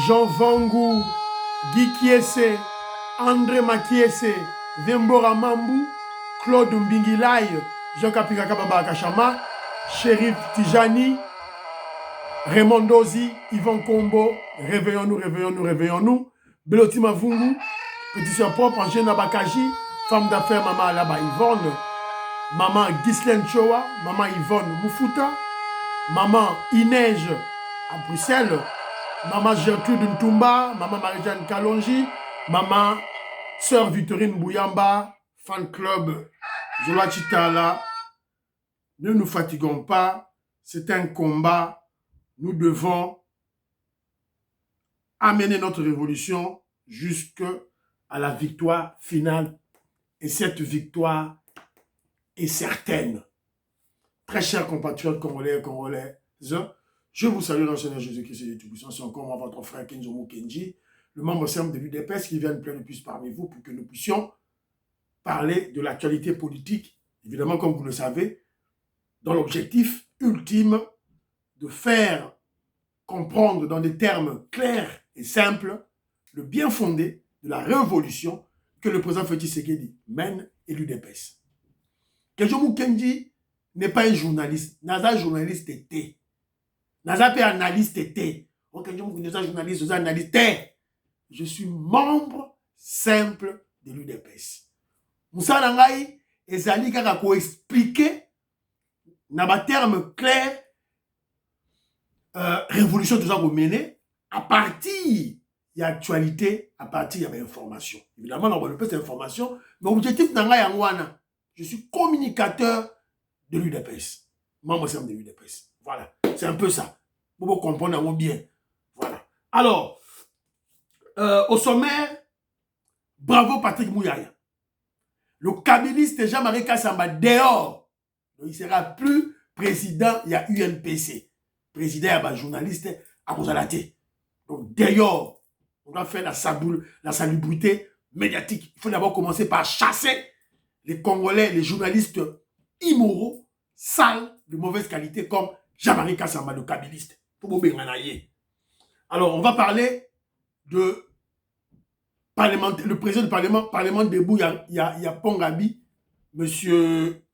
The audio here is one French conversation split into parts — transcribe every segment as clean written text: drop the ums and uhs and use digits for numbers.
Jean Vangu, Guy Kiese, André Makiese, Vembora Mambu, Claude Mbingilai, Jean Kapika Kababa Kachama, Shérif Tijani, Raymond Dozi, Yvan Kombo, réveillons-nous, réveillons-nous, réveillons-nous, Beloti Mavungu, Petit Sœur Propre, Angèle Bakaji, Femme d'affaires Maman Alaba Yvonne, Maman Ghislaine Choa, Maman Yvonne Moufuta, Maman Inège à Bruxelles, Maman Gertrude Ntumba, Maman Marie-Jeanne Kalonji, Maman Sœur Victorine Bouyamba, Fan Club Zola Chitala. Ne nous fatiguons pas, c'est un combat. Nous devons amener notre révolution jusqu'à la victoire finale. Et cette victoire est certaine. Très chers compatriotes congolais et congolaises, je vous salue dans le Seigneur Jésus-Christ et Tout-Puissant. C'est encore moi, votre frère Kenzo Mukenji, le membre simple de l'UDPS qui vient de plaire le plus parmi vous pour que nous puissions parler de l'actualité politique, évidemment, comme vous le savez, dans l'objectif ultime de faire comprendre dans des termes clairs et simples le bien fondé de la révolution que le président Félix Tshisekedi mène et l'UDPS. Kenzo Mukenji n'est pas un journaliste. Naza journaliste était. Naza pe analyste était. Kenzo Mukenji est journaliste, Naza analyste était. Je suis membre simple de l'UDPS. Moussa Nangaï ezali kaka ko expliquer na ba terme clair révolution tout ça vous mener à partir il y a actualité, à partir il y a information. Évidemment on va le plus d'information, mais l'objectif Nangaï Angwana, je suis communicateur de l'UDPS, membre simple de l'UDPS. Voilà, c'est un peu ça. Pour vous comprendre bien. Voilà. Alors, au sommaire, bravo Patrick Mouyaya. Le kabiliste Jean-Marie Kassamba dehors. Donc, il ne sera plus président, il y a UNPC. Président, il y a journaliste à Rosalate. Donc dehors, on doit faire la salubrité médiatique. Il faut d'abord commencer par chasser les Congolais, les journalistes immoraux, sales, de mauvaise qualité, comme Jean-Marie Kassamba, le kabiliste. Alors, on va parler de le président du Parlement debout, il y a Pongabi, M.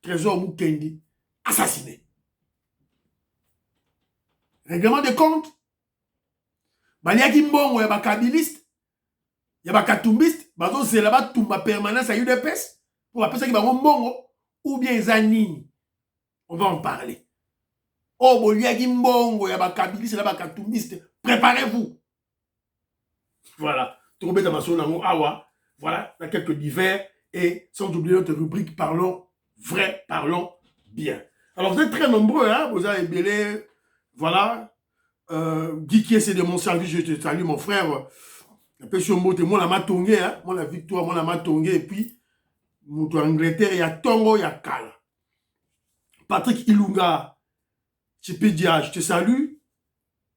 Trésor Mukendi, assassiné. Règlement de compte. Il y a Kimbongo, il y a Kabiliste, il y a Katumbiste, c'est là-bas tout ma permanence à UDPS, pour appeler ça qui va Mbongo, ou bien Zanini. On va en parler. Oh, il y a Kimbongo, il y a Kabiliste, il y a Katumbiste. Préparez-vous. Voilà. Voilà, il y a quelques divers et sans oublier notre rubrique Parlons vrai, parlons bien. Alors vous êtes très nombreux, hein, vous avez belé, voilà, Guy qui essaie de mon service, je te salue mon frère, un peu sur mot, moi la matongé, hein, moi la victoire, moi la matongé, et puis, mon Angleterre, il y a Tongo, il y a Kala. Patrick Ilunga, Chipedia, je te salue.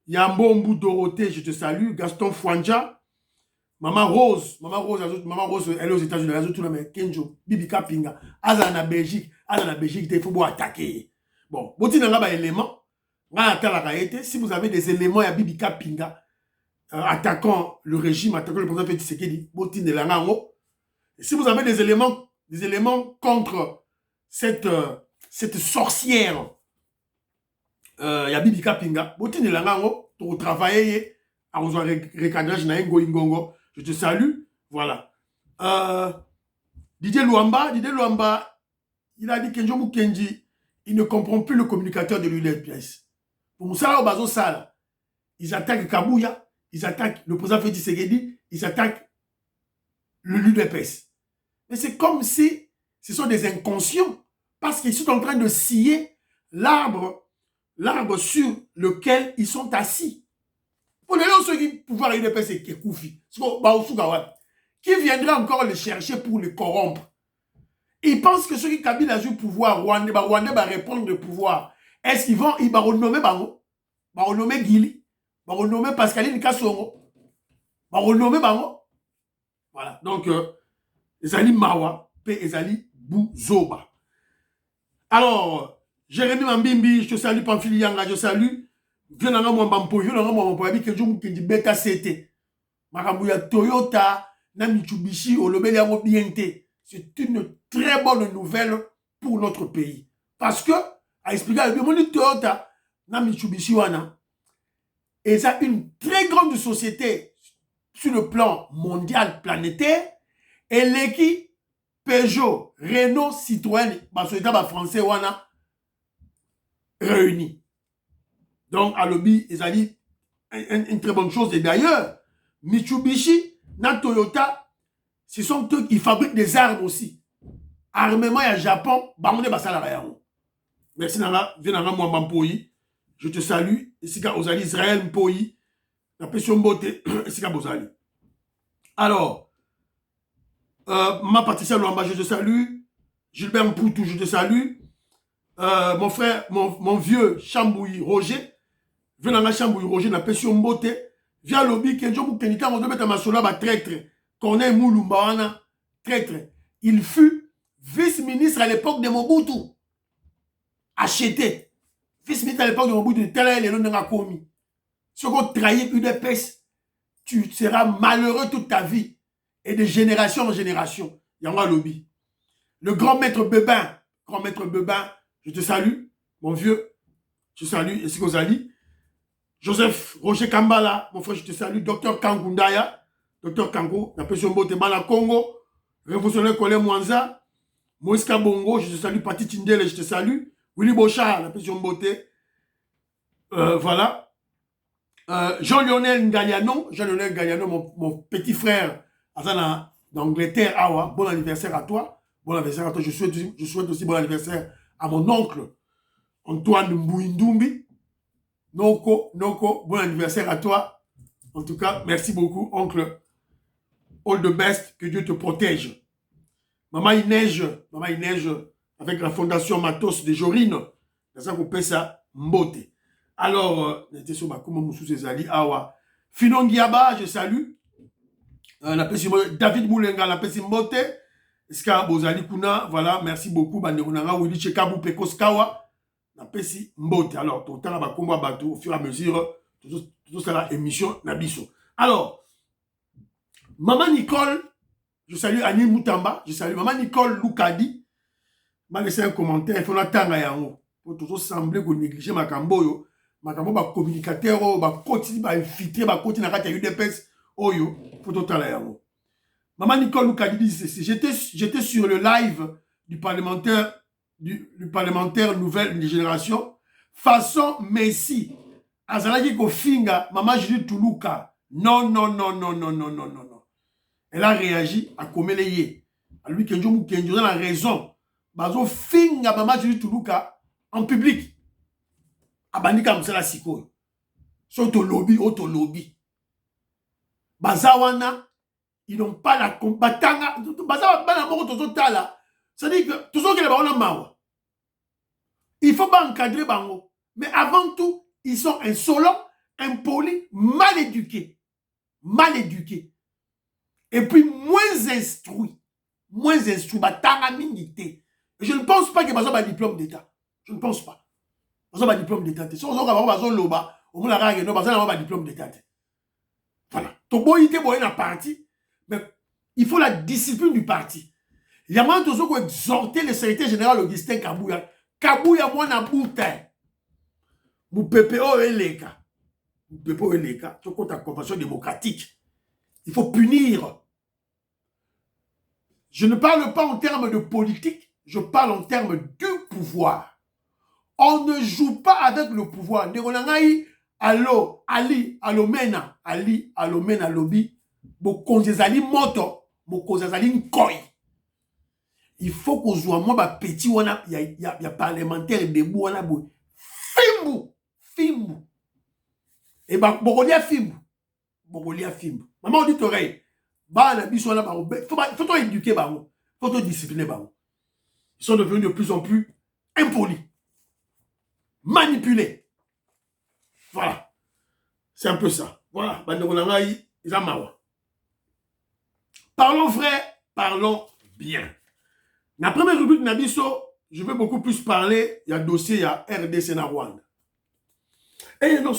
Yambombu Dorothée, je te salue. Gaston Fouanja. Maman Rose, elle est aux États-Unis, elle est tout le monde. Kenjo, Bibi Kapinga, Azana Belgique, il faut attaquer. Bon, si vous avez des éléments, si vous avez des éléments à Bibi Kapinga, attaquant le régime, attaquant le président Félix Tshisekedi, si vous avez des éléments contre cette sorcière, ya Bibi Kapinga, pour travailler à recadrage na Ngongo. Je te salue. Voilà. Didier Luamba, il a dit que Kenzo Mukenji, il ne comprend plus le communicateur de l'UDPS. Pour Moussala Obazo Sala, ils attaquent Kabouya, ils attaquent le président Félix Tshisekedi, ils attaquent l'UDPS. Mais c'est comme si ce sont des inconscients, parce qu'ils sont en train de scier l'arbre sur lequel ils sont assis. Pour les gens qui pouvoir UDPS, c'est Kekoufi. Qui viendra encore les chercher pour les corrompre? Ils pensent que ceux qui Kabila a eu le pouvoir, Rwanda va répondre le pouvoir. Est-ce qu'ils vont renommer Bango? Ils vont renommer Gili? Ils vont renommer Pascaline Kassongo? Ils vont renommer Bango? Voilà. Donc, Ezali Mawa, P. Ezali Bouzoba. Alors, Jérémy Mambimbi, je te salue, Pamphili Yanga, je salue. vieux nanga mwambampo, vieux nanga mwambampo, abi kenjo mukendi beta sete. Makambu ya Toyota, na Mitsubishi, olobeli yango bien te. C'est une très bonne nouvelle pour notre pays. Parce que, à expliquer, le Toyota, na Mitsubishi wana, et ça une très grande société sur le plan mondial, planétaire, et l'équipe Peugeot, Renault, Citroën, société français wana, réunis. Donc, à lobby, ils ont dit une très bonne chose. Et d'ailleurs, Mitsubishi, na Toyota, ce sont eux qui fabriquent des armes aussi. Armement à Japon, Bamonde Basala. Merci Nanga, Vienanga Mwamba Mpoyi. Je te salue. Ici, Ozali Israël Mpoyi. La pression beauté, ici, Bozali. Alors, ma Patricia Luamba, je te salue. Gilbert Mpoutou, je te salue. Mon frère, mon vieux Chambouyi Roger. Vienanga Chambouyi Roger, la pression beauté. Via lobby, Kenjo Moukenita, on doit mettre ma sola, traître. Corneille Moulumbawana, traître. Il fut vice-ministre à l'époque de Mobutu. Acheté. Vice-ministre à l'époque de Mobutu, tel est le nom de la commis. Si on trahit UDPS, tu seras malheureux toute ta vie. Et de génération en génération. Il y a un lobby. Le grand maître Bebin, je te salue, mon vieux. Je salue, et c'est Kozali. Joseph Roger Kambala, mon frère, je te salue. Docteur Kangundaya, Docteur Kango, la pression Bote Bala Congo, révolutionnaire Colin Mwanza, Moïse Kabongo, je te salue. Pati Tindele, je te salue. Willy Bochard, la pression Bote. Voilà. Jean-Lionel Ngaliano, mon petit frère, d'Angleterre, Awa, bon anniversaire à toi. Bon anniversaire à toi. Je souhaite aussi bon anniversaire à mon oncle, Antoine Mbouindumbi. Noko, bon anniversaire à toi. En tout cas, merci beaucoup, oncle. All the best, que Dieu te protège. Maman Ineige, avec la fondation Matos de Jorine, dans ça qu'on paie ça, Mbote. Alors, Awa. Finon Giaba, je salue. David Moulenga, la pesi Mbote. Ska Bozali Kuna, voilà, merci beaucoup. Bandekunanga, Willy Chekabu Pekoskawa. La pesi Mbote. Alors, tout le temps, au fur et à mesure, tout ça, la émission Nabiso. Alors, Maman Nicole, je salue Annie Moutamba, je salue Maman Nicole Loukadi. m'a laissé un commentaire, il faut l'attendre à yango. Pour toujours sembler qu'on néglige ma camboyo. Ma cambo, ma communicateur, ma continue, ma infiltré, ma continue à UDPS, oyo, faut tout à yango. Maman Nicole Loukadi dit ceci. J'étais sur le live du parlementaire nouvelle génération. Façon Messi. Azalaki Kofinga, Maman Julie Toulouka. Non. Elle a réagi à Komeleye. À lui, Kenjo Moukenjo, a raison. Bazo Finga, Maman Julie Toulouka, en public. Abandika Msela Siko. Soto lobby, auto lobby. Bazawana, ils n'ont pas la combattanga. Bazawana, c'est-à-dire que tout ce qui est là, il ne faut pas encadrer Bango. Mais avant tout, ils sont insolents, impolis, mal éduqués. Et puis moins instruits. Batanga mingité. Je ne pense pas que Bazo a un diplôme d'État. Je ne pense pas. Bazo a un diplôme d'État. Si on a Bazo Loba, on a un diplôme d'État. Voilà. Tobo ite boye na parti, mais il faut la discipline du parti. Il y a moins de choses qui exhorter le secrétaire général Augustin Kabouya. Kabouya moi na boutin. Mou PPO eleka. Mou PPO eleka. Tu comptes la convention démocratique. Il faut punir. Je ne parle pas en termes de politique, je parle en termes du pouvoir. On ne joue pas avec le pouvoir. Allo, Ali, Alomena, Lobi, Bokonzali Moto, Bokonzali Nkoi. Il faut qu'on soit moi, petit, il y a parlementaire debout, Fimbu. Et Bogolia Fimbu. Maman, on dit oreille. Faut éduquer, faut discipliner. Ils sont devenus de plus en plus impolis, manipulés. Voilà. C'est un peu ça. Voilà. Parlons vrai, parlons bien. La première rubrique Nabiso, je vais beaucoup plus parler. Il y a dossier, il y a RDC na Rwanda. Eh non,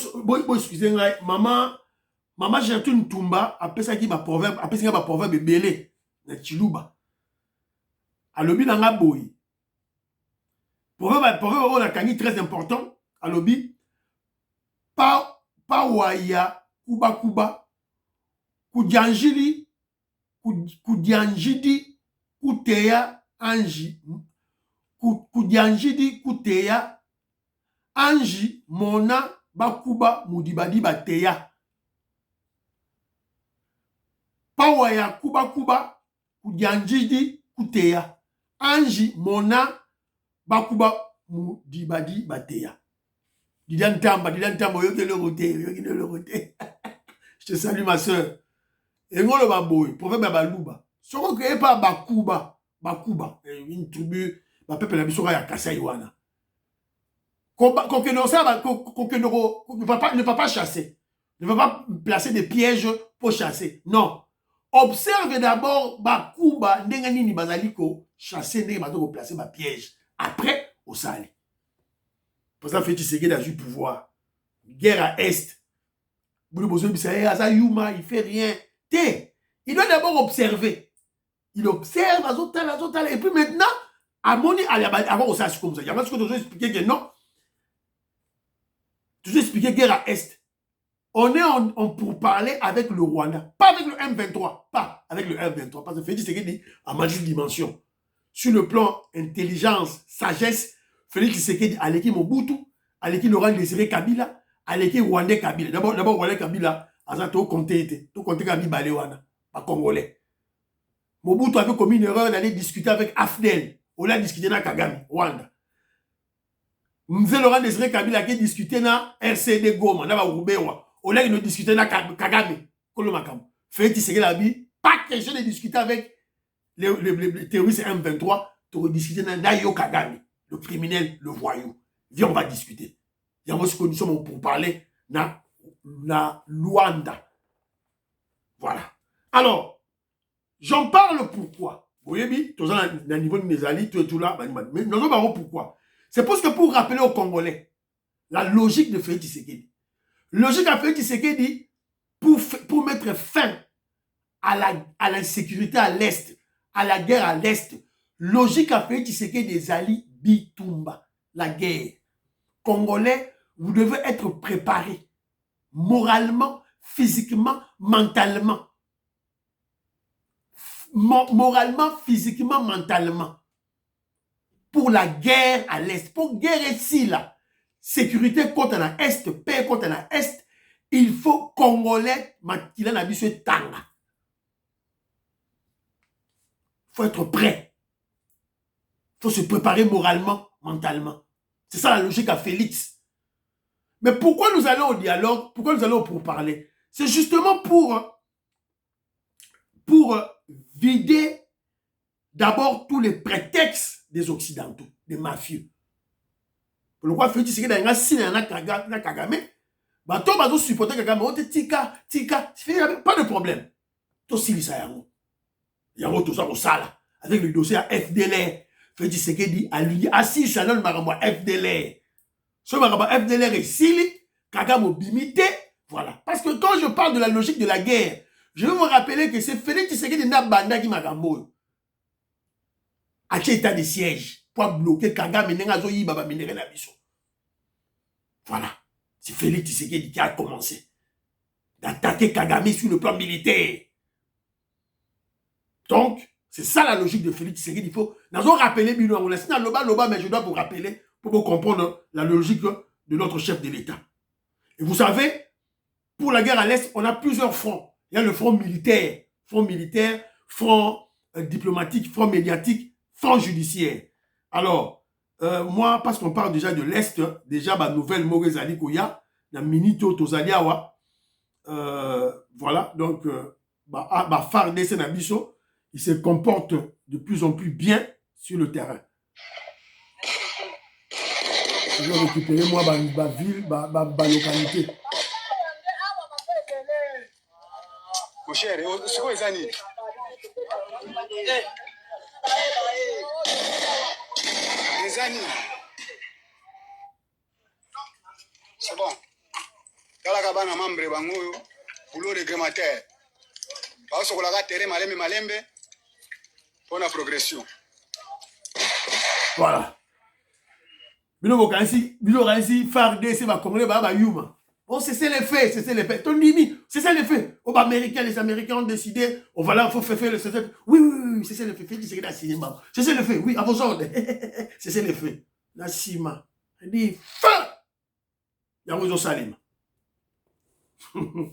excusez-moi, maman Gertrude Tumba appelle ça qui ma proverbe, appelle ça ma proverbe belé na Chiluba. Alobi nanga boy. Proverbe on a kangi très important. Alobi pa waya kuba kujanjili kujanjidi kuteya anji kujanjidi kuteya anji mona bakuba mudibadi bateya pawa ya kuba kujanjidi kuteya anji mona bakuba mudibadi bateya. Didan Tamba, yoke le roté. Je te salue ma soeur. Et on le baboy, prophète Baluba. Ce qu'on crée pas Bakuba, une tribu, ma peuple la mission ya Kasaïwana. Ne va pas chasser. Ne va pas placer des pièges pour chasser. Non. Observe d'abord Bakuba, Ndenganini Bazaliko, chasser, Ndenganini placer ma piège. Après, au sali. Pour ça, Félix Tshisekedi a eu pouvoir. Guerre à Est. Il fait rien. Il doit d'abord observer. Il observe, et puis maintenant, à Moni, avant, ça, c'est comme ça. Il y a ce que tu dois expliquer que non. Tu dois expliquer guerre à Est. On est pour parler avec le Rwanda. Pas avec le M23. Pas avec le M23. Parce que Félix Tshisekedi a magique dimension. Sur le plan intelligence, sagesse, Félix Tshisekedi a l'équipe Mobutu, a l'équipe Laurent Désiré Kabila, a l'équipe Rwandais Kabila. D'abord Rwandais Kabila, a tout compté Kabila Balewana, pas congolais. Mobutu avait commis une erreur d'aller discuter avec Afdel. On a discuté dans Kagame, Rwanda. Mzee Laurent Désiré Kabila qui discuté dans RCD Goma, dans Rubewa. On a discuté dans Kagame, Kolomakam. Félix Tshisekedi a dit, pas question de discuter avec les terroristes M23, tu discuter dans Nayo Kagame, le criminel, le voyou. Viens, on va discuter. Il y a une condition pour parler na Luanda. Voilà. Alors, j'en parle pourquoi. Vous voyez, tout ça, au niveau des alliés, tout là, mais nous allons pourquoi. C'est parce que pour rappeler aux Congolais la logique de Félix Tshisekedi. Logique à Félix Tshisekedi pour mettre fin à l'insécurité à l'Est, à la guerre à l'Est. Logique à Félix Tshisekedi des alliés Bitumba, la guerre. Congolais, vous devez être préparés moralement, physiquement, mentalement. Moralement, physiquement, mentalement. Pour la guerre à l'Est. Pour guerre ici, là. Sécurité contre la Est, paix contre la Est. Il faut Congolais, Makila Nabiswe Tanga. Il faut être prêt. Il faut se préparer moralement, mentalement. C'est ça la logique à Félix. Mais pourquoi nous allons au dialogue? Pourquoi nous allons pour parler? C'est justement pour vider d'abord tous les prétextes des Occidentaux, des mafieux. Pourquoi Félix Tshisekedi a un Kagame? Bato bazo supporter Kagame, on te tika, pas de problème. To silisa yango. Yango tout ça au sala avec le dossier à FDLR. Félix Tshisekedi a lui assis ça dans makambo FDLR. Ce makambo FDLR est sili, Kagame bimité, voilà. Parce que quand je parle de la logique de la guerre, je veux vous rappeler que c'est Félix Tshisekedi na banda qui makambo. À quel état de siège pour bloquer Kagame n'engazo yi baba minere na biso. Voilà. C'est Félix Tshisekedi qui a commencé d'attaquer Kagame sur le plan militaire. Donc, c'est ça la logique de Félix Tshisekedi. Il faut nous rappeler, mais je dois vous rappeler pour vous comprendre la logique de notre chef de l'État. Et vous savez, pour la guerre à l'Est, on a plusieurs fronts. Il y a le front militaire, front diplomatique, front médiatique, front judiciaire. Alors, moi, parce qu'on parle déjà de l'Est, déjà, ma nouvelle Morezali Koya, la Minito Tozaliawa, voilà, donc, Fardé Nabiso, il se comporte de plus en plus bien sur le terrain. Je vais récupérer, moi, ma ville, ma localité. C'est bon. bana membre bango boulot réglementaire. Parce que la terre malembe pour la progression. Voilà. Bilo kansi farde c'est va congolais ba yuma. Oh, c'est ça les faits, c'est ça les faits. C'est ça les faits. Oh, les Américains ont décidé, oh voilà, il faut faire le CCP. Oui, c'est ça les faits. C'est ça les faits, oui, à vos ordres. C'est ça les faits. La cima. Elle dit, feu. Yamozo Salim.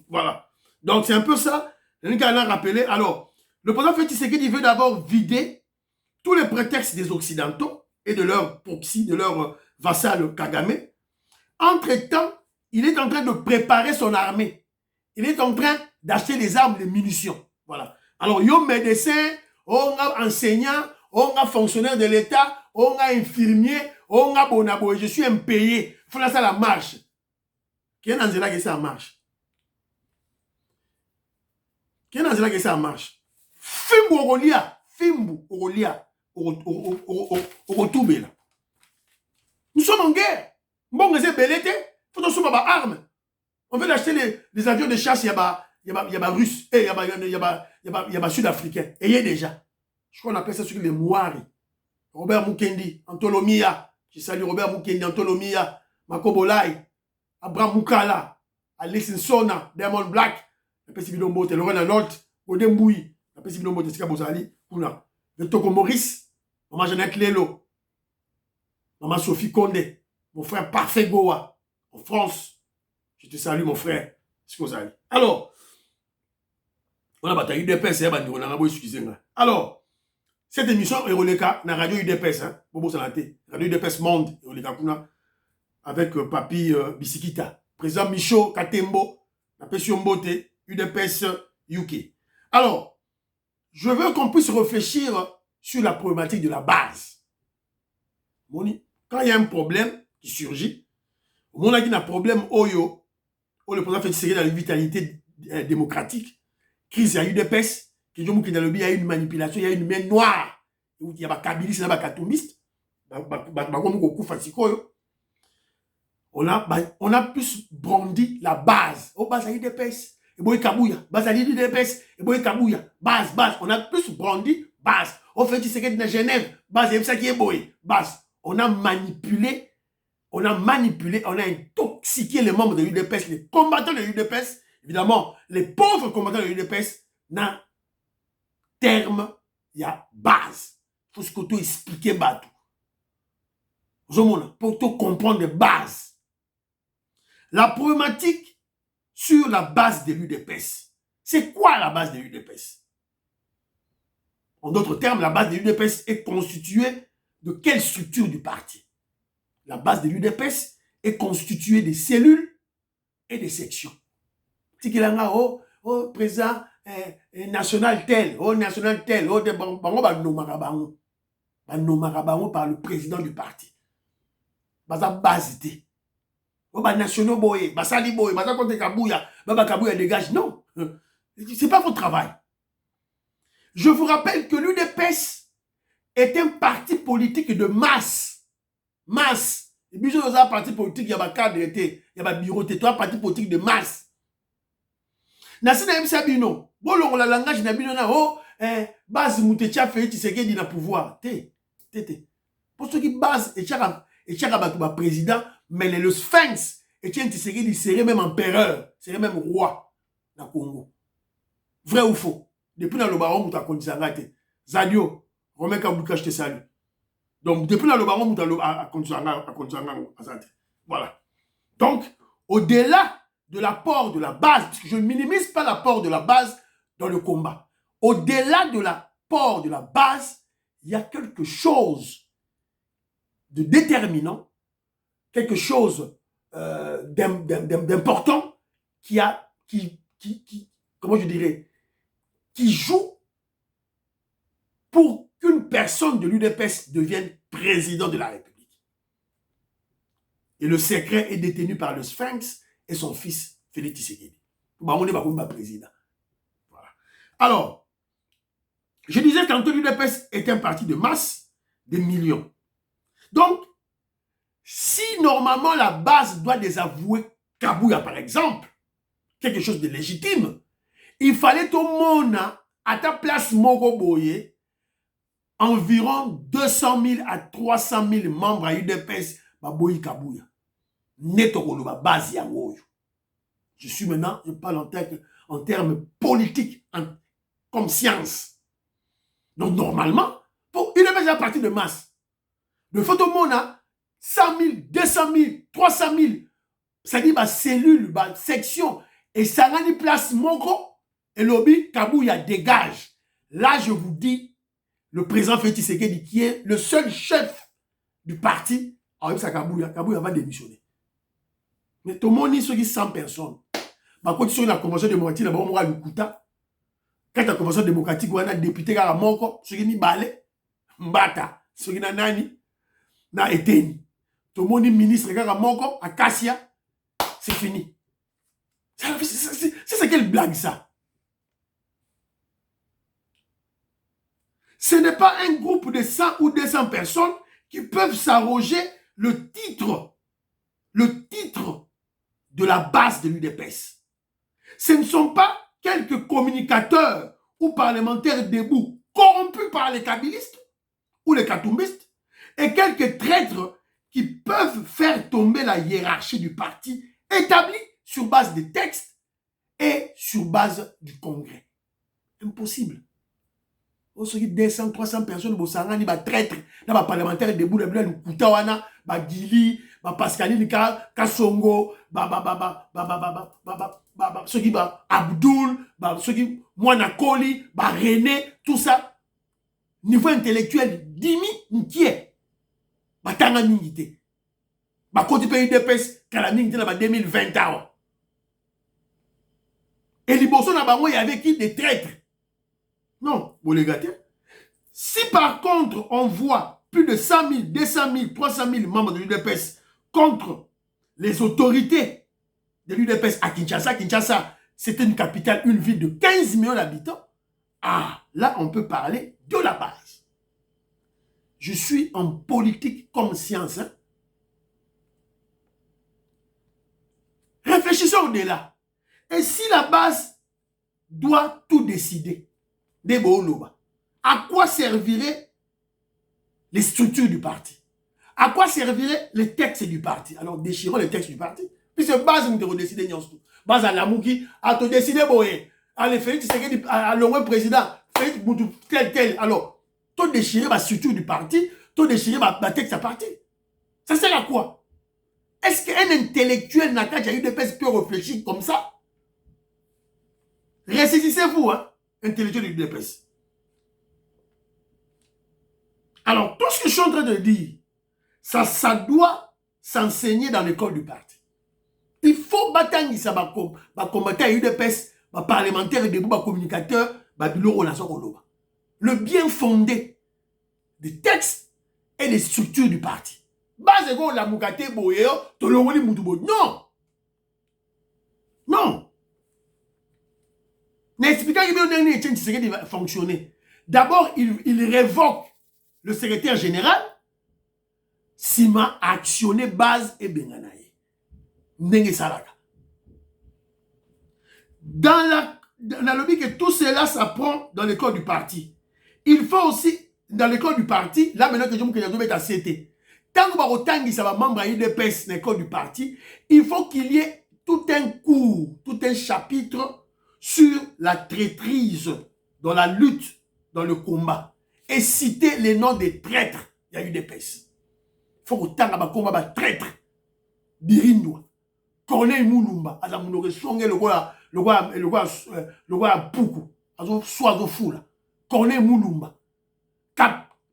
Voilà. Donc, c'est un peu ça. Le gars l'a rappelé. Alors, le président Félix Tshisekedi veut d'abord vider tous les prétextes des Occidentaux et de leur proxy, de leur vassal Kagame. Entre-temps, il est en train de préparer son armée. Il est en train d'acheter des armes, des munitions. Voilà. Alors, il y a médecin, on a enseignant, on a fonctionnaire de l'État, on a infirmier, on a bonabo. Je suis un payé. Il faut faire ça la marche. Qui est dans ce que ça marche? Qui est dans ce que ça marche? Fimbu Ogolia. Fimbu Ogolia. Ogotubela. Nous sommes en guerre. Bon, c'est belleté. Faut que nous sommes armes. On veut acheter les avions de chasse, il y a russe, et il y a sud-africain. Et il y a déjà. Je crois qu'on appelle ça sur les Mouari. Robert Mukendi, Antolomia. Je salue Robert Mukendi, Antolomia, Makobolai, Abraham Mukala, Alexis Sona, Diamond Black, la Pessibilombo, Lorena Nolt, Odemboui, la Pessibilombo, Jessica Bozali, Kuna, Toko Maurice, Maman Jeannette Lelo, Maman Sophie Condé, mon frère Parfait Goa, en France. Je te salue, mon frère. Alors, on a bataillé UDPS, alors, cette émission est relayée dans la radio UDPS, radio UDPS Monde, avec Papi Bisikita, président Michaud Katembo, la Pession Mbote, UDPS UK. Alors, je veux qu'on puisse réfléchir sur la problématique de la base. Quand il y a un problème qui surgit, on a un problème Oyo, le président fait tirer dans la vitalité démocratique, crise à UDPS, il y a une manipulation, il y a une main noire, il y a un kabiliste, il y a un katoumiste, on a plus brandi la base. Au base à UDPS, base, on a plus brandi base. On fait tirer dans Genève, base, c'est ça qui est boy, base. On a manipulé, on a intoxiqué les membres de l'UDPS, les combattants de l'UDPS, évidemment, les pauvres combattants de l'UDPS, dans terme, il y a base. Il faut ce que tu expliques, Batou. Pour tout comprendre les bases. La problématique sur la base de l'UDPS. C'est quoi la base de l'UDPS? En d'autres termes, la base de l'UDPS est constituée de quelle structure du parti? La base de l'UDPS est constituée de cellules et de sections. Oh, président national tel, national tel, par le président du parti. Base nationaux boye, basali boye, contre Kabouya, Kabouya dégage. Non, c'est pas votre travail. Je vous rappelle que l'UDPS est un parti politique de masse. Masse. Et puis, dans un parti politique, il y a un cadre, il y a un bureau, il y a un parti politique de masse. Nasi na yebisa bino, bolongo la langage na bino na base Moutetia fait Tshisekedi na pouvoir. Pour ceux qui base et tchaka batuba président, mais le Sphinx et Tshisekedi serait même empereur, serait même roi na Congo. Vrai ou faux? Depuis dans le baron mouta kondisangate. Zadio, Romain Kabouka, je te salue. Donc, depuis dans le baron mouta kondisangate. Voilà. Donc, au-delà de l'apport de la base, parce que je ne minimise pas l'apport de la base dans le combat. Au-delà de l'apport de la base, il y a quelque chose de déterminant, quelque chose d'important qui comment je dirais, qui joue pour qu'une personne de l'UDPS devienne président de la République. Et le secret est détenu par le Sphinx et son fils, Félix Tshisekedi. On est président. Voilà. Alors, je disais qu'Anto l'UDPS est un parti de masse, de millions. Donc, si normalement la base doit désavouer Kabouya, par exemple, quelque chose de légitime. Il fallait tout le monde, à ta place, Moko Boye, environ 200 000 à 300 000 membres à UDPS, Baboyi Kabouya. Neto Koloba, base Yangoyo. Je suis maintenant, je parle en termes politiques, comme science. Donc, normalement, pour UDPS, à partir de masse, le photo monde a 100 000, 200 000, 300 000, c'est-à-dire ma cellule, ma section, et ça a une place Moko, et lobby, Kabouya dégage. Là, je vous dis, le président Félix Tshisekedi, qui est le seul chef du parti, Kabouya va démissionner. Mais tout le monde dit ceux qui 100 personnes. Quand tu es la convention démocratique, d'abord, on va le couta. Quand la convention démocratique, on a député qui a moko, ceux qui ni balé, mbata, ceux qui na nani, na eteni. Tout le monde dit ministre qui a moko, à Kassia, c'est fini. C'est quelle blague ça? Ce n'est pas un groupe de 100 ou 200 personnes qui peuvent s'arroger le titre de la base de l'UDPS. Ce ne sont pas quelques communicateurs ou parlementaires debout corrompus par les kabylistes ou les katoumbistes et quelques traîtres qui peuvent faire tomber la hiérarchie du parti établie sur base des textes et sur base du congrès. Impossible. Aujourd'hui, 200, 300 personnes, ils sont traîtres, ils sont parlementaires debout, ils sont Koutawana, Gili, Pascaline, Kassongo, ceux qui Abdoul, ceux qui Mouanakoli, René, tout ça. Niveau intellectuel, dimi, n'kié. Batanga n'ingité. Côté pays de pes, Kalamingité, 2020. Et les bossons, il y avait qui des traîtres. Non, vous les gâtez. Si par contre, on voit plus de 100 000, 200 000, 300 000 membres de l'UDPS contre les autorités de l'UDPS à Kinshasa, Kinshasa, c'était une capitale, une ville de 15 millions d'habitants. Ah, là, on peut parler de la base. Je suis en politique comme science. Hein? Réfléchissons au-delà. Et si la base doit tout décider, à quoi serviraient les structures du parti? À quoi serviraient les textes du parti? Alors, déchirons les textes du parti. Puisque base, nous devons décider. Base à Lamouki, à te décider, allez, Félix Tshisekedi, à l'homme président, Félix Boutou, tel. Alors, tout déchirer la structure du parti, tout déchirer la texte à parti. Ça sert à quoi? Est-ce qu'un intellectuel n'a qu'à eu des personnes peut réfléchir comme ça? Ressaisissez-vous, hein? Intellectuel du DPS. Alors, tout ce que je suis en train de dire, ça doit s'enseigner dans l'école du parti. Il faut batailler ça, combattre à UDPS, parlementaire, debout, communicateur, le bien fondé des textes et des structures du parti. Non! Non! N'expliquant qu'il va fonctionner. D'abord, il révoque le secrétaire général. Sima a actionné base et Benganaye. Ndenge Salaka. Dans le but que tout cela s'apprend dans l'école du parti. Il faut aussi, dans l'école du parti, là maintenant que je me mets à CT, tant que ça va membre à UDPS dans l'école du parti, il faut qu'il y ait tout un cours, tout un chapitre sur la traîtrise dans la lutte, dans le combat. Et citer les noms des traîtres. Il y a eu des pèses. Il faut que le combat va traître. Birindwa. Corneille Moulumba. Azamounore songe le roi Poukou. Soiseau fou là. Corneille Moulumba.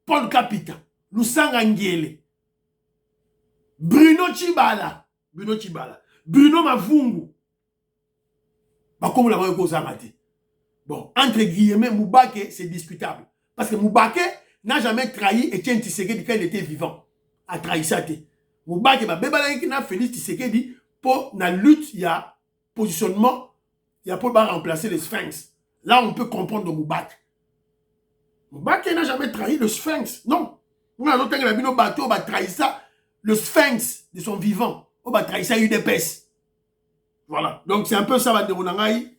Paul Capita. Lusanga Ngele. Bruno Chibala. Bruno Mavungu. Comme la bon, entre guillemets, Moubake, c'est discutable. Parce que Moubake n'a jamais trahi Etienne Tshisekedi quand il était vivant. A trahi ça. Moubake, n'a Félix Tshisekedi pour la lutte, il y a positionnement, il y a pour remplacer le Sphinx. Là, on peut comprendre Moubake. Moubake n'a jamais trahi le Sphinx. Non. On a d'autres qui ont bateau, on va trahir ça. Le Sphinx de son vivant. On va trahir ça, UDPS. Voilà. Donc c'est un peu ça, Bademonangaï,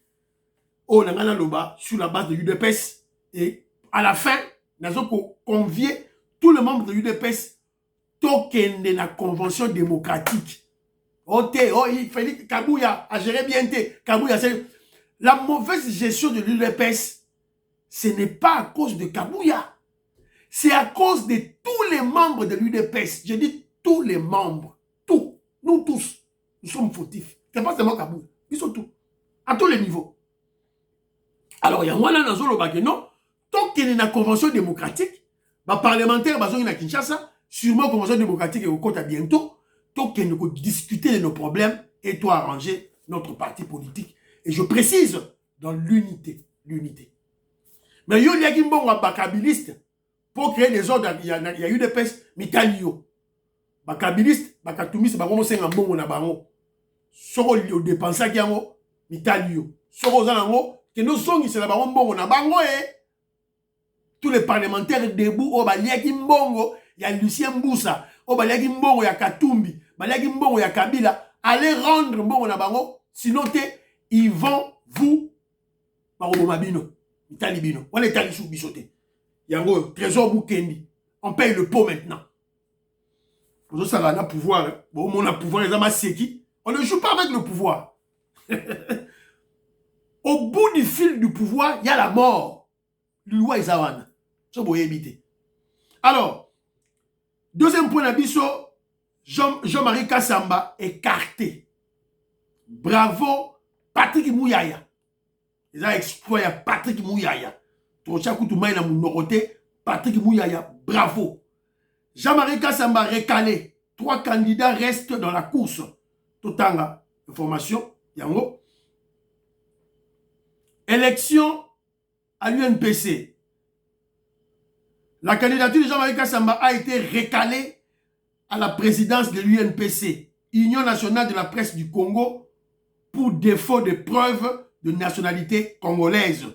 au Nangana Loba, sur la base de l'UDPS. Et à la fin, nous avons convié tous les membres de l'UDPS token de la convention démocratique. Oh, il fallait Kabouya a géré bien. Kabouya, c'est la mauvaise gestion de l'UDPS. Ce n'est pas à cause de Kabouya. C'est à cause de tous les membres de l'UDPS. Je dis tous les membres. Tous. Nous tous. Nous sommes fautifs. Ce n'est pas seulement Kabouya. Ils sont tous. À tous les niveaux. Alors, il y a un dans le non. Tant qu'il y a une convention démocratique, les parlementaires sont à Kinshasa, sûrement convention démocratique et au côté bientôt, tant qu'il y a discuter de nos problèmes et toi arranger notre parti politique. Et je précise, dans l'unité. L'unité. Mais il y a des bakabilistes pour créer des ordres. Il y a eu des pestes, mitalio. Bakabilistes, bakatumis, bakomo senga mbongo na bango. Soko yo dépensa ki yango, mitalio. Soko za nango, que nous sommes c'est la bango mbongo na bango tous les parlementaires debout, oh baliaki mbongo, il y a Lucien Mboussa, oh baliaki mbongo, il y a Katumbi, baliaki mbongo, il y a Kabila, allez rendre mbongo na bango, sinon ils vont vous, Marobo Mabino. Talibino. On est allé sous bichoté. Il y a un trésor Boukendi. On paye le pot maintenant. Pour ça, on a pouvoir. Bon, on a pouvoir, les amas qui. On ne joue pas avec le pouvoir. Au bout du fil du pouvoir, il y a la mort. Loi Isawana. Ça, vous pouvez éviter. Alors, deuxième point d'abisso, Jean-Marie Kassamba écarté. Bravo, Patrick Mouyaya. Ils ont exploité Patrick Mouyaya. Patrick Mouyaya, bravo. Jean-Marie Kassamba récalé. 3 candidats restent dans la course. Totanga, information, yango. Élection à l'UNPC. La candidature de Jean-Marie Kassamba a été récalée à la présidence de l'UNPC, Union nationale de la presse du Congo, pour défaut de preuves de nationalité congolaise.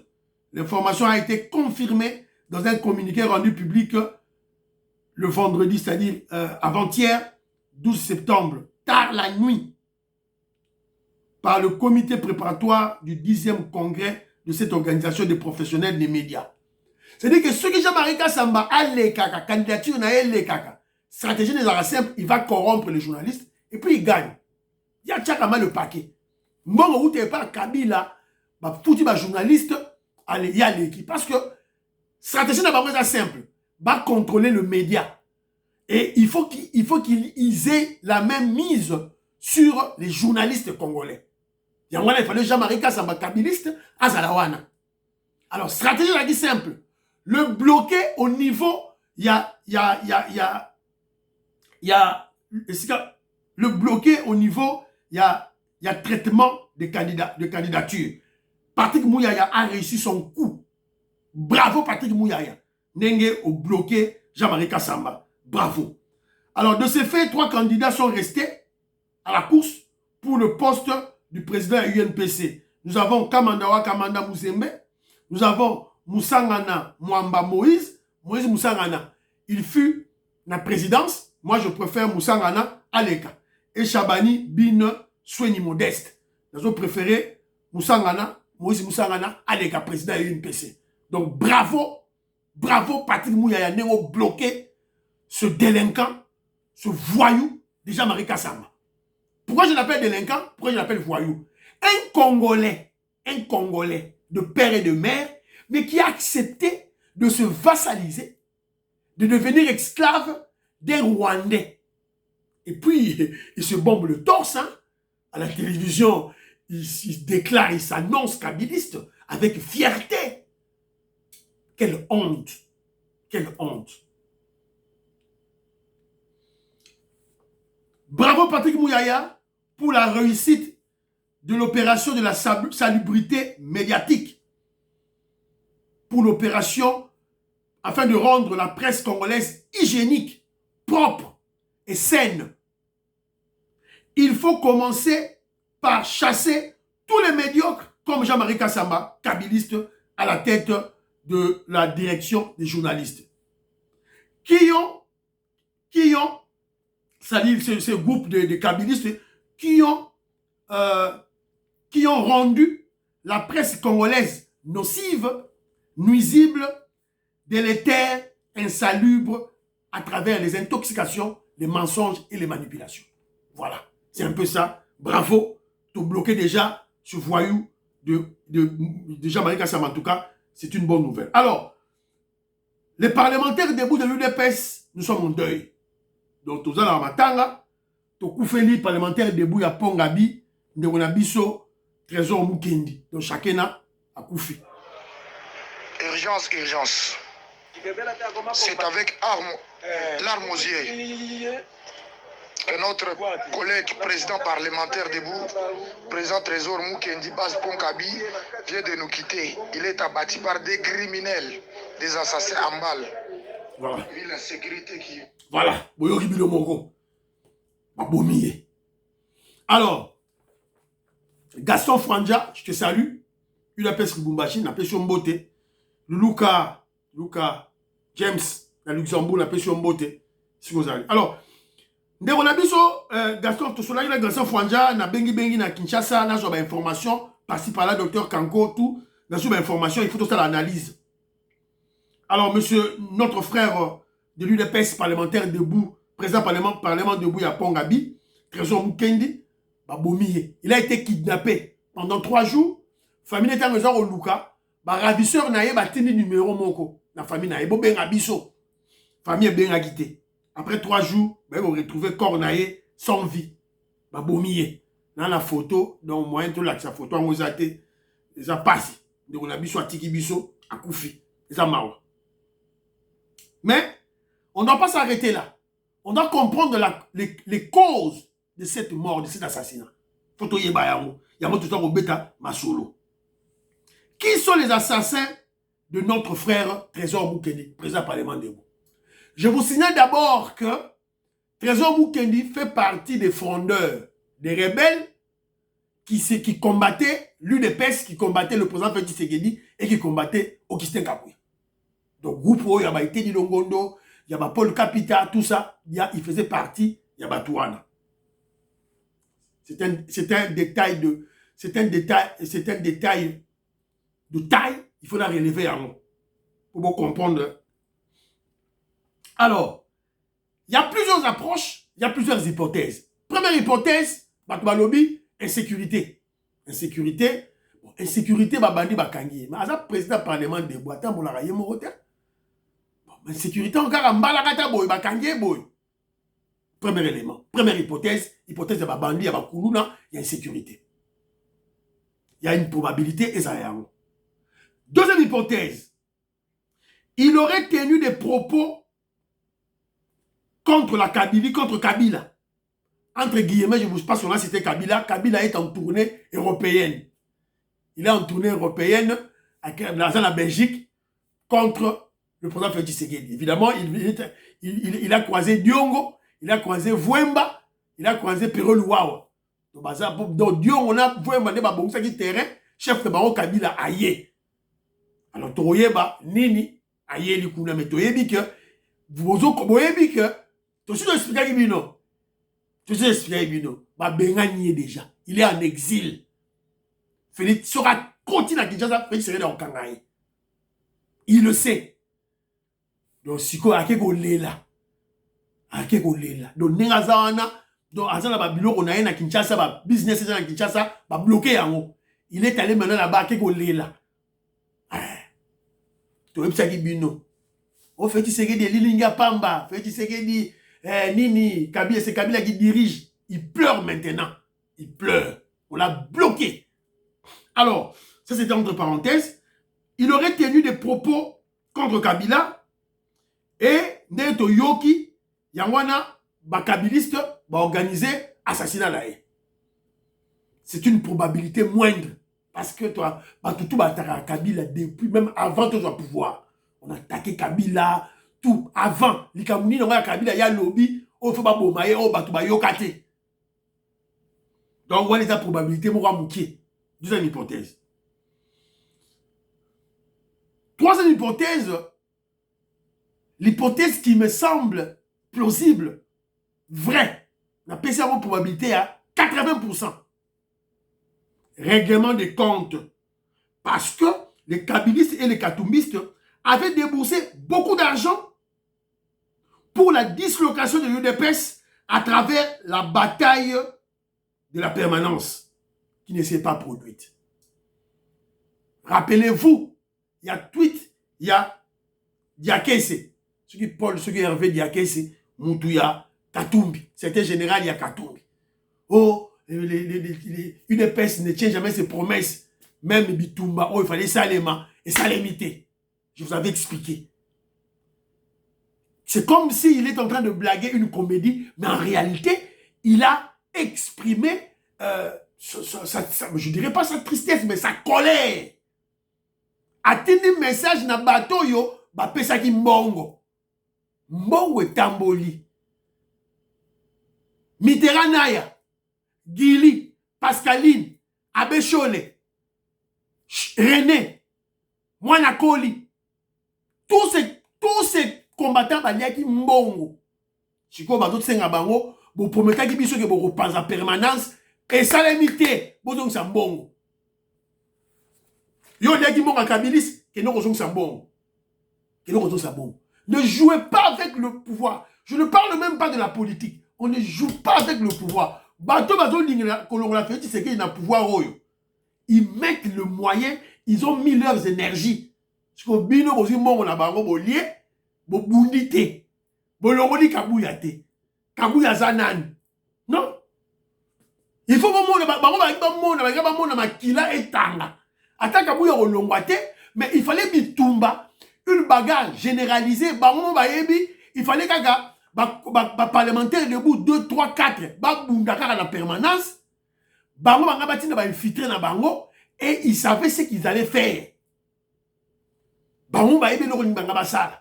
L'information a été confirmée dans un communiqué rendu public le vendredi, c'est-à-dire avant-hier, 12 septembre, tard la nuit, par le comité préparatoire du 10e congrès de cette organisation des professionnels des médias. C'est-à-dire que ceux qui Jean-Marie Kassamba a les caca, candidature n'a les caca, stratégie des arts simples, il va corrompre les journalistes et puis il gagne. Il y a tchakama le paquet. Mbongo ou t'es pas Kabila, bah foutu bah journaliste, allez, y a l'équipe. Parce que stratégie n'est pas simple. Va contrôler le média. Et il faut qu'ils aient la même mise sur les journalistes congolais. Il fallait Jean-Marie Kassamba kabiliste à Zalawana. Alors, stratégie est simple. Le bloquer au niveau, le bloquer au niveau, il y a traitement de candidature. Patrick Mouyaya a réussi son coup. Bravo Patrick Mouyaya. Nenge au bloqué Jean-Marie Kassamba. Bravo. Alors de ce fait, 3 candidats sont restés à la course pour le poste du président UNPC. Nous avons Kamandawa Kamanda Mouzembe. Nous avons Moussangana Mwamba Moïse. Moïse Moussangana. Il fut la présidence. Moi je préfère Moussangana Aleka. Et Chabani Bine Soigny Modeste. Nous avons préféré Moussangana, Moïse Moussangana, Aleka, président de l'UNPC. Donc bravo, bravo Patrick Mouyaya, Néo bloqué ce délinquant, ce voyou de Jean-Marie Kassamba. Pourquoi je l'appelle délinquant? Pourquoi je l'appelle voyou? Un Congolais de père et de mère, mais qui a accepté de se vassaliser, de devenir esclave des Rwandais. Et puis, il se bombe le torse, hein? À la télévision, il se déclare, il s'annonce kabiliste avec fierté. Quelle honte! Quelle honte! Bravo Patrick Mouyaya pour la réussite de l'opération de la salubrité médiatique. Pour l'opération afin de rendre la presse congolaise hygiénique, propre et saine. Il faut commencer par chasser tous les médiocres comme Jean-Marie Kassamba, kabiliste, à la tête de la direction des journalistes. Qui ont c'est-à-dire ce groupe de kabilistes, qui ont qui ont rendu la presse congolaise nocive, nuisible, délétère, insalubre à travers les intoxications, les mensonges et les manipulations. Voilà, c'est un peu ça. Bravo, tu bloqué déjà ce voyou de Jean-Marie Kassama. En tout cas, c'est une bonne nouvelle. Alors, les parlementaires debout de l'UDPS, nous sommes en deuil. Donc, tous à matanga, to koufeli parlementaire debout ya Pongabi, de Biso, Trésor Mukendi. Donc, chacun a koufi. Urgence, urgence. C'est avec l'arme aux yeux que notre collègue président parlementaire debout, président Trésor Mukendi Bas Ponkabi, vient de nous quitter. Il est abattu par des criminels, des assassins en balle. Voilà. Et la sécurité qui... Voilà. Alors, Gaston Franja, je te salue. Il a pêché Lubumbashi, il a pêché Mbote. Luca James, à Luxembourg, il a pêché Mbote. Alors, on a vu Gaston, tout cela, il a Gaston Franja, na bengi na Kinshasa, na sur information, par-ci par là, docteur Kanko, tout, na sur information, il faut tout ça l'analyse. Alors, monsieur, notre frère de l'UDPS parlementaire debout, président parlement debout à Pongabi, Trésor Mukendi, il a été kidnappé pendant 3 jours. Famille était en raison au Luka, ravisseur n'a pas tenu numéro moko. La famille n'a pas ben rabisso. Famille est bien agitée. Après 3 jours, on retrouve corps naïe sans vie. Bomiye. Dans la photo, dans le moyen de la photo, on a été, ils ont passé. Donc on a biso à Tiki Biso, à Koufi. Ils ont marre. Mais, on ne doit pas s'arrêter là. On doit comprendre les causes de cette mort, de cet assassinat. Photo Yebayamo, Yamo tout au bêta, Masolo. Qui sont les assassins de notre frère Trésor Mukendi, président parlement de vous? Je vous signale d'abord que Trésor Mukendi fait partie des frondeurs, des rebelles qui combattaient l'UDPS, qui combattaient le président Félix Tshisekedi et qui combattaient Augustin Kabuya. Donc, groupe, il y a Teddy Longondo, il y a Paul Capita, tout ça, il faisait partie, il y a Batouana. C'est un détail de taille, il faut la relever à nous, pour vous comprendre. Alors, il y a plusieurs approches, il y a plusieurs hypothèses. Première hypothèse, Batoualobi, insécurité. Insécurité, Babandi Bakangi. Mais à président parlement de Boatan, on l'a moté. Insécurité, encore en balagata boy, Bakangi boy. Premier élément. Première hypothèse de Babandi, il y a Bakuluna, il y a insécurité. Il y a une probabilité et ça y est. Deuxième hypothèse, il aurait tenu des propos contre la Kabylie, contre Kabila. Entre guillemets, je ne vous passe sur là, c'était Kabila. Kabila est en tournée européenne. Il est en tournée européenne dans la Belgique contre le président Félix Tshisekedi. Évidemment, il a croisé Diongo, il a croisé Vouemba, il a croisé Pero Luawa. Donc Diongo, on a Vouemba, on a terrain, chef de Baro Kabila aïe. Alors, Toyeba, Nini, aïe, li kuna, mais Toyebi que, vous avez que, tu sais expliquer Bino. Tu sais expliquer Bino. Bengani est déjà. Il est en exil. Félix sera continue à Kinshasa, Félix serait dans Kangaï. Il le sait. Donc, si quoi, Akeko Lela. Akeko Lela. Donc, Nengazawana, donc, Azana Babilo, on a un à Kinshasa, business à Kinshasa, bloqué en haut. Il est allé maintenant là-bas, Akeko Lela. Tu vois, c'est Bino. Oh, Félix Tshisekedi, Lilinga Pamba, Félix Tshisekedi, Nini, Kabila, c'est Kabila qui dirige. Il pleure maintenant. Il pleure. On l'a bloqué. Alors, ça c'était entre parenthèses. Il aurait tenu des propos contre Kabila et Neto Yoki, Yangwana, Bakabiliste, va organiser assassinat là. C'est une probabilité moindre. Parce que toi, tout Kabila depuis même avant ton pouvoir. On a attaqué Kabila, tout avant. Les Kamouni, on a Kabila, il y a lobby, on fait pas bombayer, on va tout yokate. Donc, on a les probabilités, on va mouquer. Deuxième hypothèse. Troisième hypothèse, l'hypothèse qui me semble plausible, vraie, la PCA probabilité à 80%. règlement des comptes. Parce que les kabylistes et les katoumbistes avaient déboursé beaucoup d'argent pour la dislocation de l'UDPS à travers la bataille de la permanence qui ne s'est pas produite. Rappelez-vous, il y a tweet, il y a Diakese, ce qui Paul, ce qui Hervé Diakese, Moutouya, Katumbi. C'était général, il y a Katumbi. Oh, l'UDPS ne tient jamais ses promesses. Même Bitumba, oh, il fallait Salema et Salemité. Je vous avais expliqué. C'est comme s'il est en train de blaguer une comédie, mais en réalité, il a exprimé, je dirais pas sa tristesse, mais sa colère. Atteindre message na bateau yo, ba pesaki mbongo. Mbongo etamboli. Mitterrand Naya, Gili, Pascaline, Abechole, René, Mwanakoli, tous ces combattants baliaki mbongo. Chiko bato tsenga bango, bo prometaki biso ke bo repanza permanence et salemité, bo donc sa mbongo. Yo diaki mbongo kabilis ke no kozong sa mbongo. Ke no kozong sa mbongo. Ne jouez pas avec le pouvoir. Je ne parle même pas de la politique. On ne joue pas avec le pouvoir. Bato bato lingela kolongola fait c'est qu'il y a un pouvoir oyo. Ils mettent le moyen, ils ont mis leurs énergies. Parce que bino bozi mbongo na bango bolie, bo bundite. Bo longoli kabuya te. Kabuya zanani. Non. Il faut que bango makila etanga. Ata kabuya olongwa te, mais il fallait bitumba une bagarre généralisée, bango bayebi, il fallait kaka parlementaire debout 2 3 4 ba bunda kaka la permanence. Bango banga batina ba infiltrer na bango et ils savaient ce qu'ils allaient faire. Bango bayebi loko ni banga basala.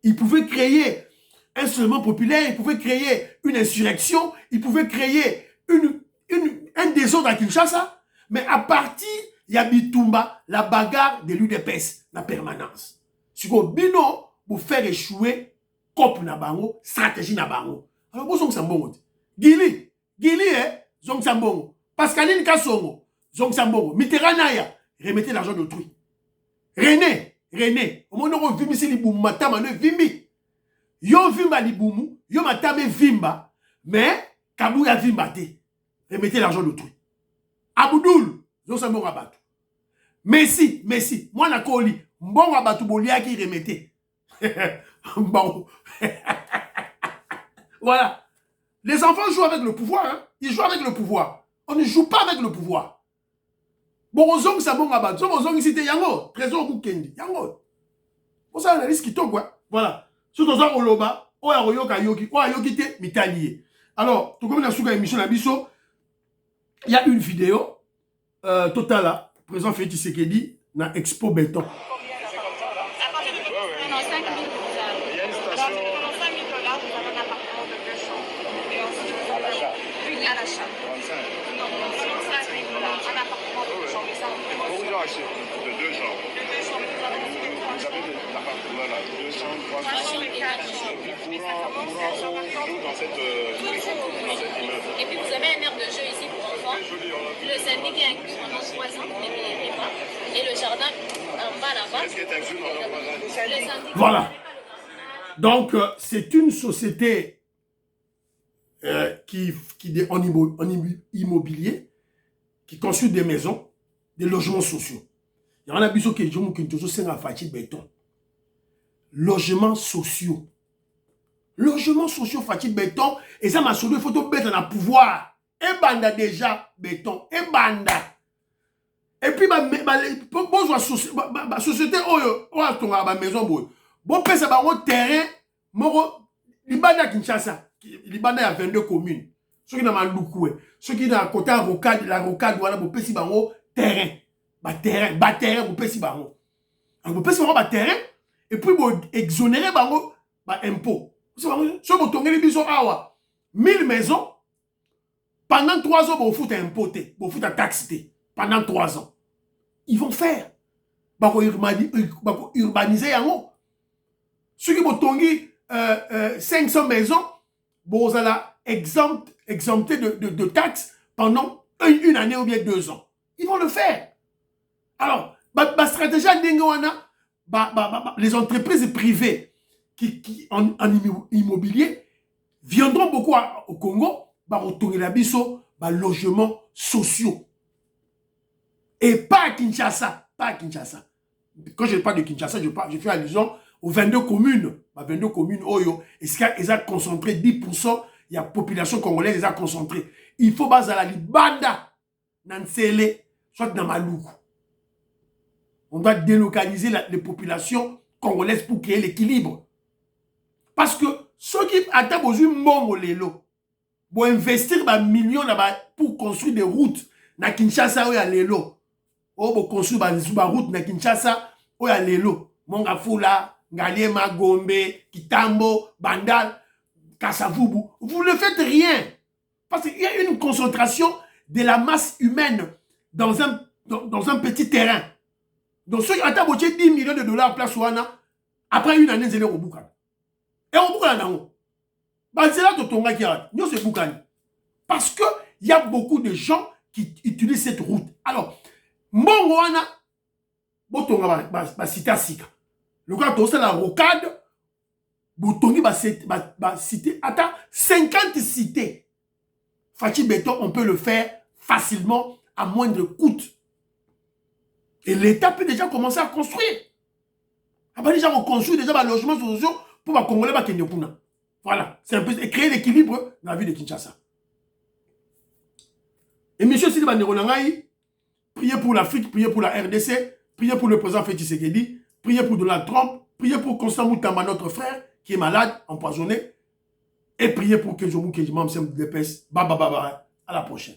Ils pouvaient créer un soulèvement populaire, ils pouvaient créer une insurrection, ils pouvaient créer un désordre à Kinshasa, mais à partir il y a Bitumba, la bagarre de l'UDPS, la permanence. Si vous bino, vous faire échouer, cop na bango, stratégie na bango. Alors, vous avez un Gili, zong sambongo. Pascaline Kassongo, zong sambongo. Mitterrand Naya, remettez l'argent d'autrui. René, au moment où vous vimbi libumu, matama ne vimbi. Yo vimba libumu, yo matame vimba, mais kabouya vimba te. Remettez l'argent d'autrui. Aboudoul, zong sambongo abatu. Messi, moi na koli, mbongo abatu boliaki remettez. Bon. Voilà. Les enfants jouent avec le pouvoir, hein? Ils jouent avec le pouvoir. On ne joue pas avec le pouvoir. Bon, zong sa bon abatu. Zong ici te yango, trésor kukendi. Yango. Bon, ça, on a risque tout, quoi. Voilà. Surtout ça, oloba, oya royoka yoki, oya yoki te, mitalié. Alors, tout comme dans la émission Nabiso, il y a une vidéo, totale, président Félix Tshisekedi, dans Expo Béton. De 2 chambres. Vous avez l'appartement là, 2 chambres, 3 chambres. Et puis courant joue dans cette immeuble. Et puis vous avez un aire de jeu ici pour enfants. Le syndic est inclus pendant 3 ans, et le jardin en bas là-bas. Qu'est-ce qui est inclus dans le jardin? Voilà. Donc, c'est une société en immobilier qui construit des maisons, des logements sociaux. Il y en a qui ont béton. Logements sociaux. Logements sociaux, Fatih béton. Et ça m'a sauvé, il faut tout mettre dans le pouvoir. Et banda déjà, béton. Et banda. Et puis, la société, la maison, bon, ça va au terrain, Libanda Kinshasa. Libanda, il y a 22 communes. Ceux qui n'ont pas de ceux qui sont à côté de la rocade, voilà, bon, si bango terrain. Terrain, bon, si bango. Alors, bon, si bango, terrain, et puis, bon, exonérer bango, impôt. Si vous avez 1000 maisons, pendant 3 ans, vous foutez impoté, vous foutez taxité. Pendant 3 ans. Ils vont faire. Ils vont urbaniser. Ceux qui ont 500 maisons, vous allez exempter de taxes pendant une année ou bien 2 ans. Ils vont le faire. Alors, ma stratégie les entreprises privées qui en immobilier viendront beaucoup au Congo, retourner la biso, logements sociaux. Et pas à Kinshasa. Pas à Kinshasa. Quand je parle de Kinshasa, je fais allusion aux 22 communes. 22 communes, Oyo. Et ils ont concentré 10%. Il y a population congolaise, ils ont concentré. Il faut baser la Libanda, Nansele, soit dans Maloukou. On doit délocaliser les populations congolaises pour créer l'équilibre. Parce que ceux qui attendent aux lelo, vont investir des millions pour construire des routes na Kinshasa ou à lelo. Pour construire des routes na Kinshasa ou à lelo. Mongafula, Ngaliema, Gombe, Kitambo, Bandal, Kassavubu. Vous ne faites rien. Parce qu'il y a une concentration de la masse humaine dans un petit terrain. Donc, ceux qui ont 10 millions de dollars place ouana, après une année, c'est au Boukane. Et au Boukane, c'est là que ton gars qui a. Nous, c'est Boukane. Parce qu'il y a beaucoup de gens qui utilisent cette route. Alors, mon ouana, botonga ba cité Sika. Le gars, c'est la rocade, botongi ba cité. Attends, 50 cités. Fachi Béton, on peut le faire facilement à moindre coût. Et l'État peut déjà commencer à construire. Déjà, on construit déjà des logements sociaux pour les Congolais. Voilà. C'est un peu créer l'équilibre dans la ville de Kinshasa. Et M. Sidi Banderonangaï, priez pour l'Afrique, priez pour la RDC, priez pour le président Félix Tshisekedi, priez pour Donald Trump, priez pour Constant Moutamba, notre frère, qui est malade, empoisonné, et priez pour que Jomou Kedjimam Sem Depes. À la prochaine.